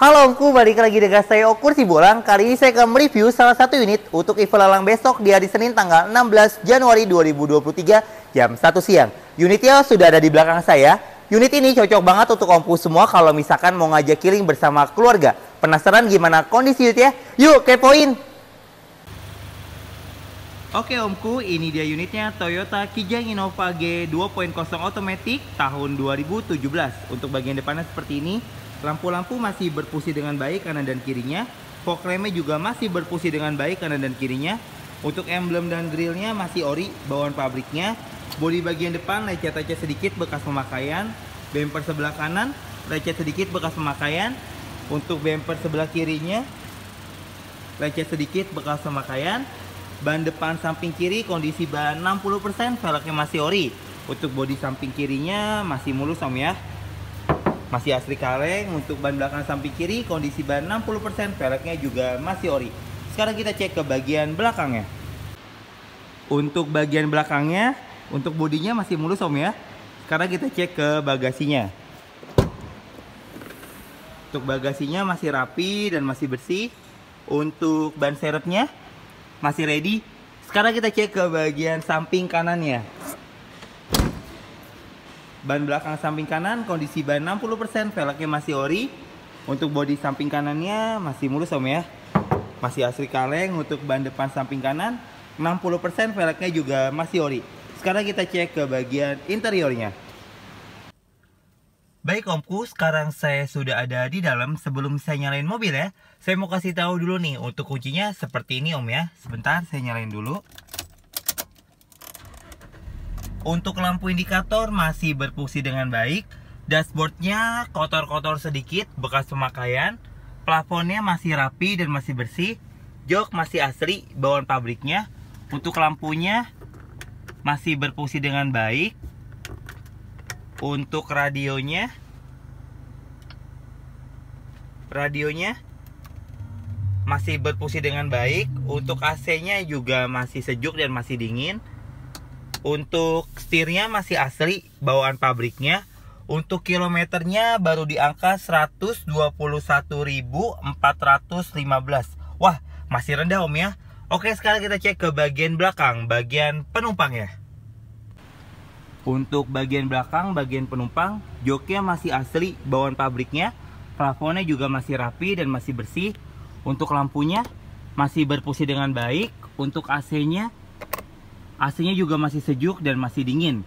Halo Omku, balik lagi dengan saya Okur Sibolang. Kali ini saya akan mereview salah satu unit untuk event lelang besok di hari Senin tanggal 16 Januari 2023 jam 1 siang. Unitnya sudah ada di belakang saya. Unit ini cocok banget untuk Omku semua kalau misalkan mau ngajak killing bersama keluarga. Penasaran gimana kondisi unitnya? Yuk kepoin! Oke Omku, ini dia unitnya Toyota Kijang Innova G 2.0 Automatic tahun 2017. Untuk bagian depannya seperti ini. Lampu-lampu masih berfungsi dengan baik kanan dan kirinya. Fog lamp juga masih berfungsi dengan baik kanan dan kirinya. Untuk emblem dan grillnya masih ori bawaan pabriknya. Bodi bagian depan lecet-lecet sedikit bekas pemakaian. Bumper sebelah kanan lecet sedikit bekas pemakaian. Untuk bumper sebelah kirinya lecet sedikit bekas pemakaian. Ban depan samping kiri kondisi ban 60%, velgnya masih ori. Untuk bodi samping kirinya masih mulus Om ya. Masih asli kaleng. Untuk ban belakang samping kiri kondisi ban 60%, velgnya juga masih ori. Sekarang kita cek ke bagian belakangnya. Untuk bagian belakangnya, untuk bodinya masih mulus Om ya. Sekarang kita cek ke bagasinya. Untuk bagasinya masih rapi dan masih bersih. Untuk ban serepnya masih ready. Sekarang kita cek ke bagian samping kanannya. Ban belakang samping kanan kondisi ban 60%, velgnya masih ori. Untuk bodi samping kanannya masih mulus Om ya. Masih asli kaleng. Untuk ban depan samping kanan 60%, velgnya juga masih ori. Sekarang kita cek ke bagian interiornya. Baik Omku, sekarang saya sudah ada di dalam. Sebelum saya nyalain mobil ya, saya mau kasih tahu dulu nih untuk kuncinya seperti ini Om ya. Sebentar saya nyalain dulu. Untuk lampu indikator masih berfungsi dengan baik. Dashboardnya kotor-kotor sedikit bekas pemakaian. Plafonnya masih rapi dan masih bersih. Jok masih asli bawaan pabriknya. Untuk lampunya masih berfungsi dengan baik. Untuk radionya masih berfungsi dengan baik. Untuk AC-nya juga masih sejuk dan masih dingin. Untuk setirnya masih asli bawaan pabriknya. Untuk kilometernya baru di angka 121.415. Wah, masih rendah Om ya. Oke, sekarang kita cek ke bagian belakang, bagian penumpang ya. Untuk bagian belakang, bagian penumpang, joknya masih asli bawaan pabriknya. Plafonnya juga masih rapi dan masih bersih. Untuk lampunya masih berfungsi dengan baik. Untuk AC-nya juga masih sejuk dan masih dingin.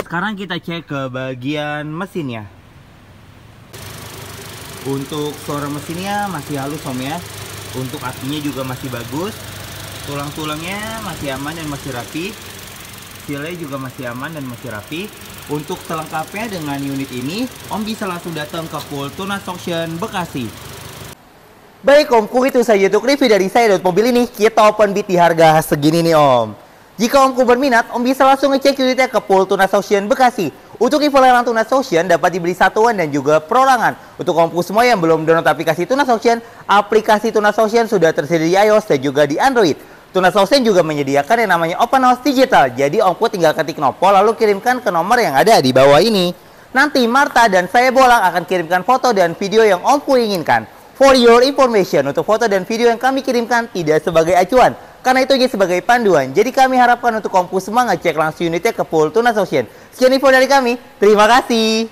Sekarang kita cek ke bagian mesinnya. Untuk suara mesinnya masih halus Om ya. Untuk akinya juga masih bagus. Tulang-tulangnya masih aman dan masih rapi. Sealnya juga masih aman dan masih rapi. Untuk selengkapnya dengan unit ini, Om bisa langsung datang ke Full Tunas Auction Bekasi. Baik Omku, itu saja untuk review dari saya untuk mobil ini. Kita open bid di harga segini nih Om. Jika Omku berminat, Om bisa langsung ngecek unitnya ke Full Tunas Auction Bekasi. Untuk info lelang Tunas Auction dapat dibeli satuan dan juga perorangan. Untuk Omku semua yang belum download aplikasi Tunas Auction, aplikasi Tunas Auction sudah tersedia di iOS dan juga di Android. Tunas Auction juga menyediakan yang namanya Open House Digital. Jadi Omku tinggal ketik nopol lalu kirimkan ke nomor yang ada di bawah ini. Nanti Marta dan saya Bolang akan kirimkan foto dan video yang Omku inginkan. For your information, untuk foto dan video yang kami kirimkan tidak sebagai acuan, karena itu hanya sebagai panduan. Jadi kami harapkan untuk Omku semua ngecek langsung unitnya ke Full Tunas Auction. Sekian info dari kami, terima kasih.